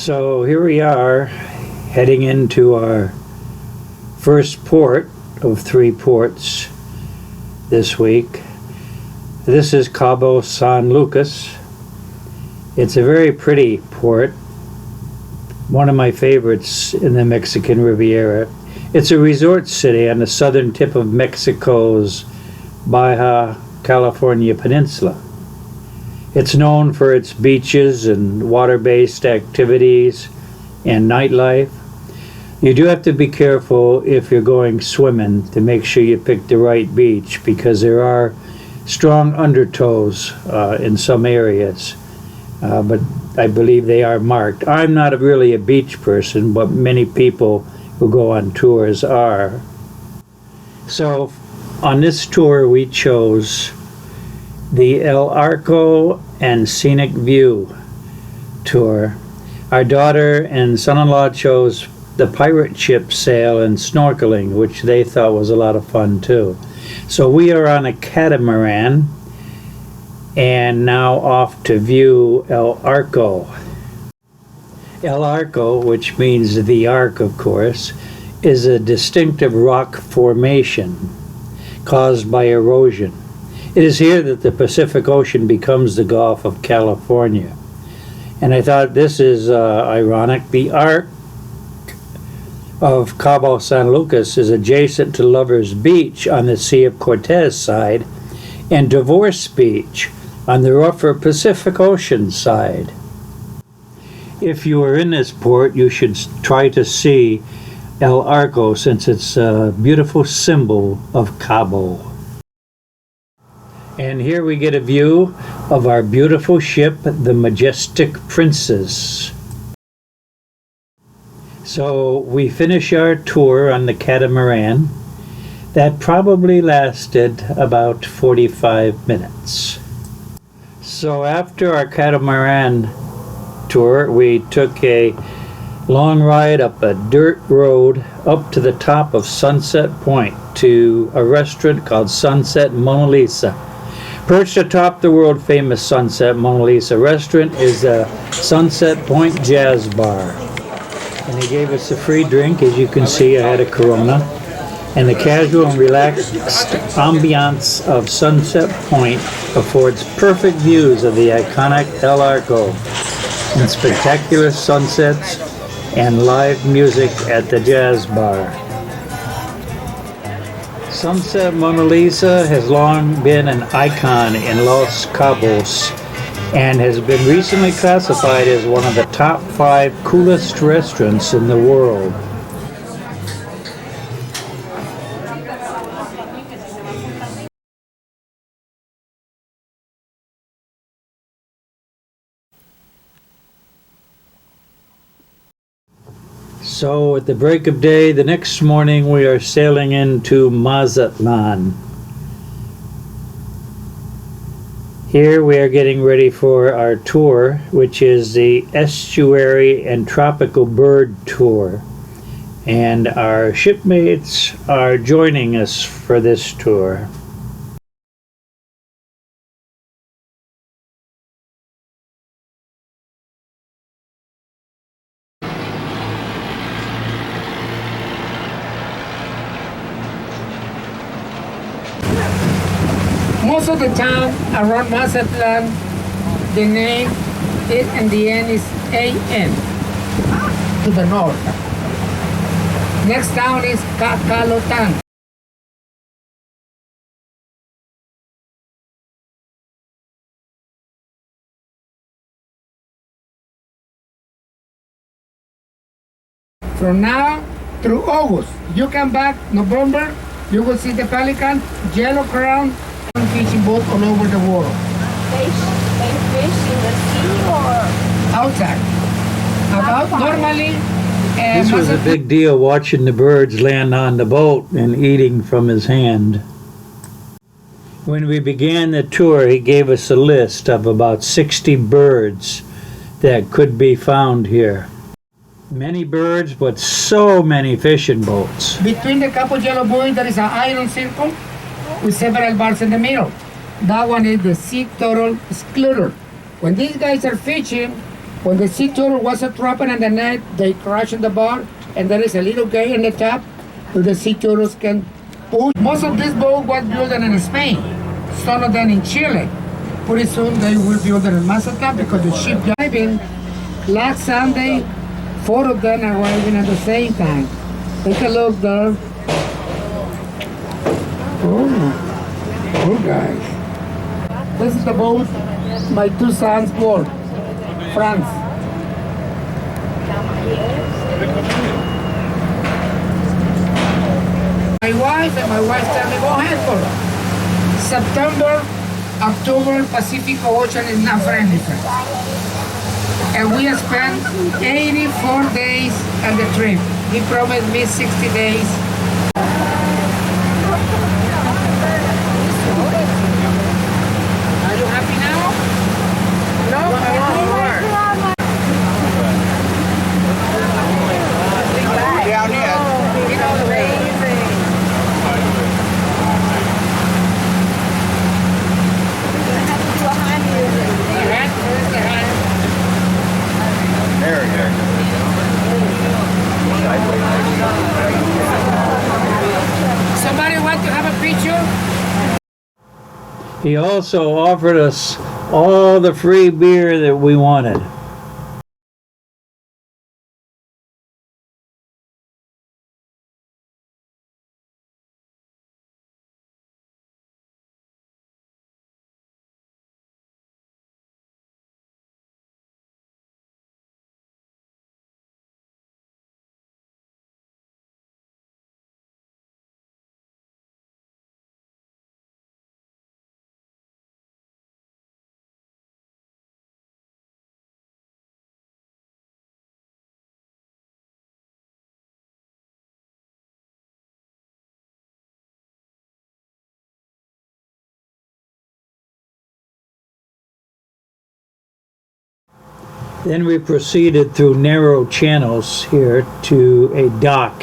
So here we are heading into our first port of 3 ports this week. This is Cabo San Lucas. It's a very pretty port, one of my favorites in the Mexican Riviera. It's a resort city on the southern tip of Mexico's Baja California Peninsula. It's known for its beaches and water-based activities and nightlife. You do have to be careful if you're going swimming to make sure you pick the right beach, because there are strong undertows in some areas, but I believe they are marked. I'm not really a beach person, but many people who go on tours are. So on this tour we chose the El Arco and Scenic View tour. Our daughter and son-in-law chose the pirate ship sail and snorkeling, which they thought was a lot of fun too. So we are on a catamaran and now off to view El Arco. El Arco, which means the arc of course, is a distinctive rock formation caused by erosion. It is here that the Pacific Ocean becomes the Gulf of California. And I thought this is ironic. The arc of Cabo San Lucas is adjacent to Lover's Beach on the Sea of Cortez side and Divorce Beach on the rougher Pacific Ocean side. If you are in this port, you should try to see El Arco, since it's a beautiful symbol of Cabo. And here we get a view of our beautiful ship, the Majestic Princess. So we finish our tour on the catamaran. That probably lasted about 45 minutes. So after our catamaran tour, we took a long ride up a dirt road up to the top of Sunset Point to a restaurant called Sunset Mona Lisa. Perched atop the world-famous Sunset Mona Lisa restaurant is a Sunset Point Jazz Bar. And they gave us a free drink. As you can see, I had a Corona. And the casual and relaxed ambiance of Sunset Point affords perfect views of the iconic El Arco and spectacular sunsets and live music at the jazz bar. Sunset Mona Lisa has long been an icon in Los Cabos and has been recently classified as one of the top 5 coolest restaurants in the world. So at the break of day, the next morning we are sailing into Mazatlan. Here we are getting ready for our tour, which is the Estuary and Tropical Bird Tour. And our shipmates are joining us for this tour. Most of the time around Mazatlan, the name is and the end is AN to the north. Next town is Cacalotan. From now through August, you come back November, you will see the pelican, yellow crown, fishing boat all over the world. They fish in the sea or outside. Normally. This was a big deal, watching the birds land on the boat and eating from his hand. When we began the tour, he gave us a list of about 60 birds that could be found here. Many birds, but so many fishing boats. Between the couple yellow buoys, there is an iron circle with several bars in the middle. That one is the sea turtle excluder. When these guys are fishing, When the sea turtle was trapped in the net, they crash in the boat, and there is a little gate in the top where the sea turtles can push. Most of this boat was built in Spain, some of them in Chile. Pretty soon they will build it in Mazatlan because the ship driving. Last Sunday, 4 of them arriving at the same time. Take a look there. Oh, poor guys. This is the boat my 2 sons bought. France. My wife and my wife tell me, go ahead for it. September, October, Pacific Ocean is not friendly for us. And we spent 84 days on the trip. He promised me 60 days. Are you happy now? No, I want more. Down here. It's amazing. There we go. Somebody want to have a picture? He also offered us all the free beer that we wanted. Then we proceeded through narrow channels here to a dock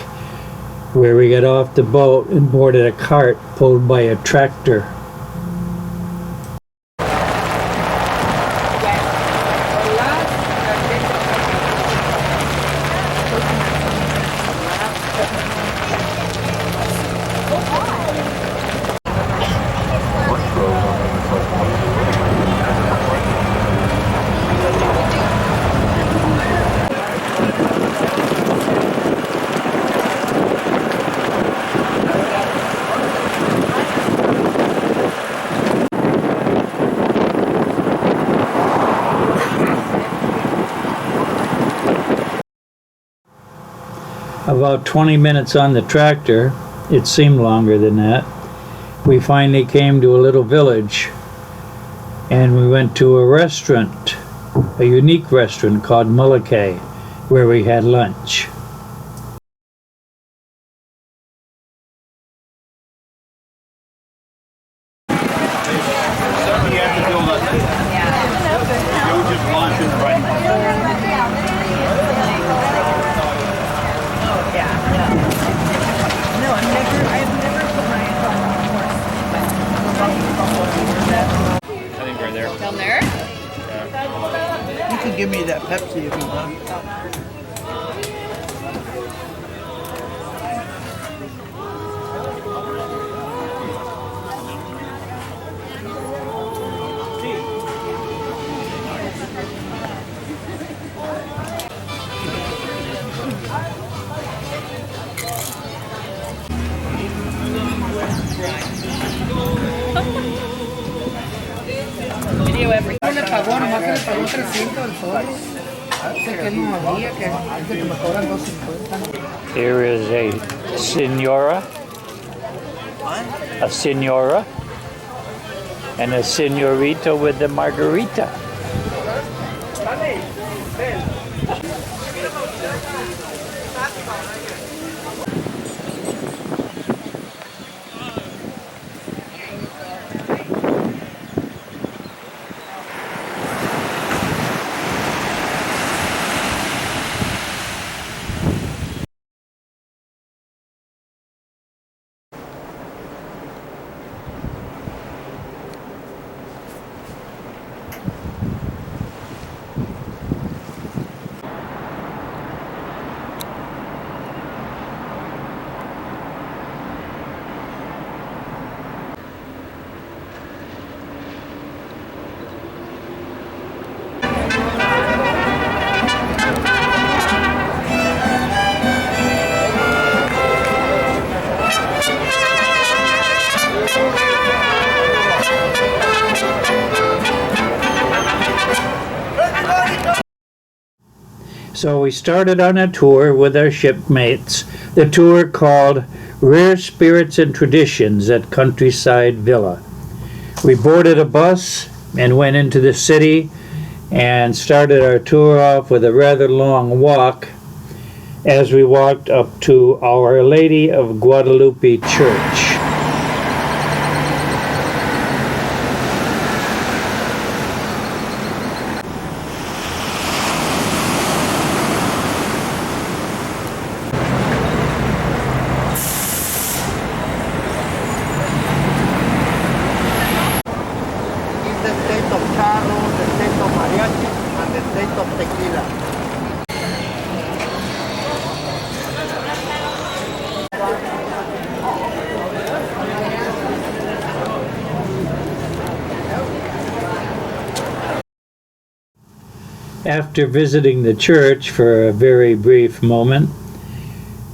where we got off the boat and boarded a cart pulled by a tractor. About 20 minutes on the tractor, it seemed longer than that, we finally came to a little village and we went to a restaurant, a unique restaurant called Mullica, where we had lunch. Down there? You can give me that Pepsi if you want. Video everything. No le pagó, nomás que le pagó 300 el solo. Dice que no había, que dice que me cobran 250. Here is a senora, and a senorita with the margarita. So we started on a tour with our shipmates, the tour called Rare Spirits and Traditions at Countryside Villa. We boarded a bus and went into the city and started our tour off with a rather long walk as we walked up to Our Lady of Guadalupe Church. It's the state of charro, the state of mariachi, and the state of tequila. After visiting the church for a very brief moment,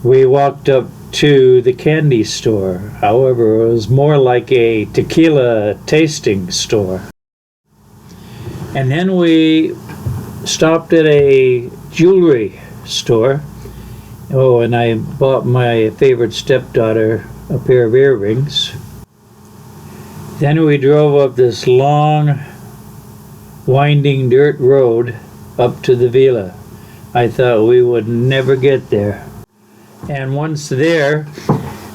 we walked up to the candy store. However, it was more like a tequila tasting store. And then we stopped at a jewelry store. Oh, and I bought my favorite stepdaughter a pair of earrings. Then we drove up this long, winding dirt road up to the villa. I thought we would never get there. And once there,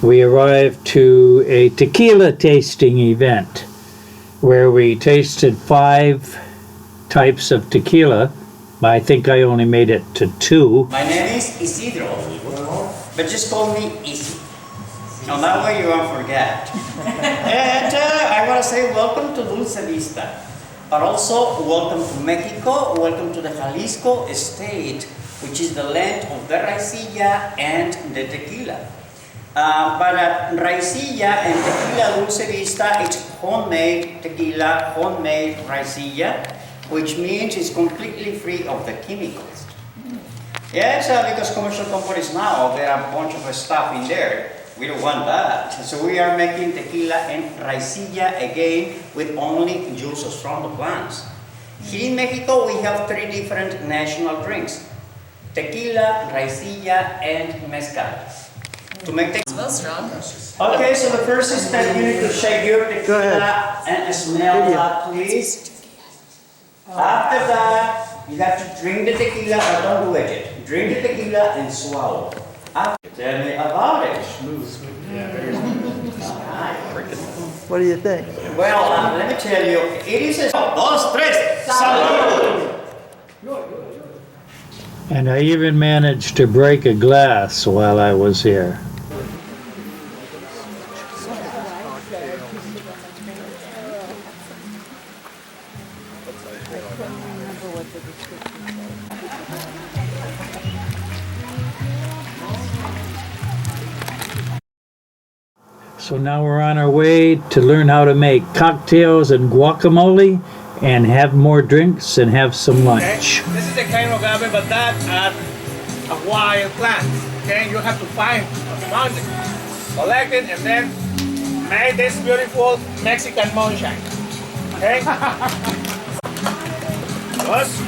we arrived to a tequila tasting event where we tasted 5 types of tequila. I think I only made it to 2. My name is Isidro, but just call me Isi. Now that way you won't forget. And I want to say welcome to Dulce Vista, but also welcome to Mexico, welcome to the Jalisco state, which is the land of the raicilla and the tequila. But at raicilla and tequila Dulce Vista, it's homemade tequila, homemade raicilla, which means it's completely free of the chemicals. Yes, because commercial companies now, there are a bunch of stuff in there. We don't want that. So we are making tequila and raicilla again with only juices from the plants. Here in Mexico, we have 3 different national drinks: tequila, raicilla, and mezcal. To make tequila. Smells strong. Okay, so the first is that you need to shake your tequila and smell that, please. After that, you have to drink the tequila, but don't do it yet. Drink the tequila and swallow. Tell me about it. What do you think? Well, let me tell you, it is a dos, tres, salud! And I even managed to break a glass while I was here. So now we're on our way to learn how to make cocktails and guacamole and have more drinks and have some lunch. This is the kind of agave, but that at a wild plant. Okay, you have to find a mountain, collect it, and then make this beautiful Mexican moonshine. Okay. First,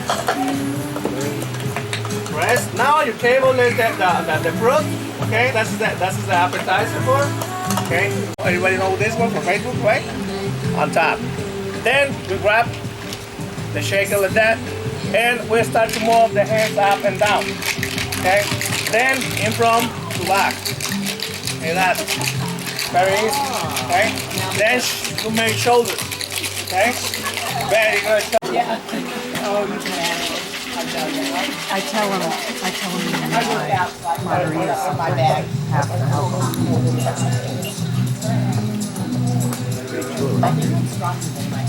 press. Now you table is the fruit. Okay, that's the appetizer for. Okay, everybody know this one from Facebook, right? On top. Then we grab the shaker like that, and we start to move the hands up and down. Okay, then in front to back. Okay, that very easy. Okay, then you make shoulders. Okay, very good. Oh, you can add it. I tell him margaritas on my bag. half an elbow. I think it's stronger than mine.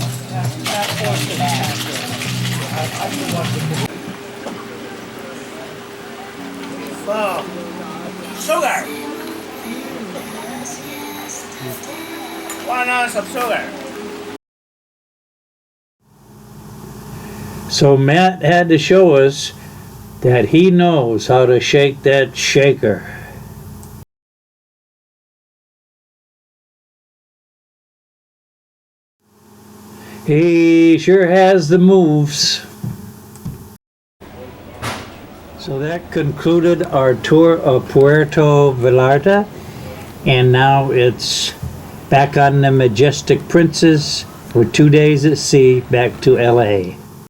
So, sugar. 1 ounce of sugar. So Matt had to show us that he knows how to shake that shaker. He sure has the moves. So that concluded our tour of Puerto Vallarta, and now it's back on the Majestic Princess for 2 days at sea back to LA.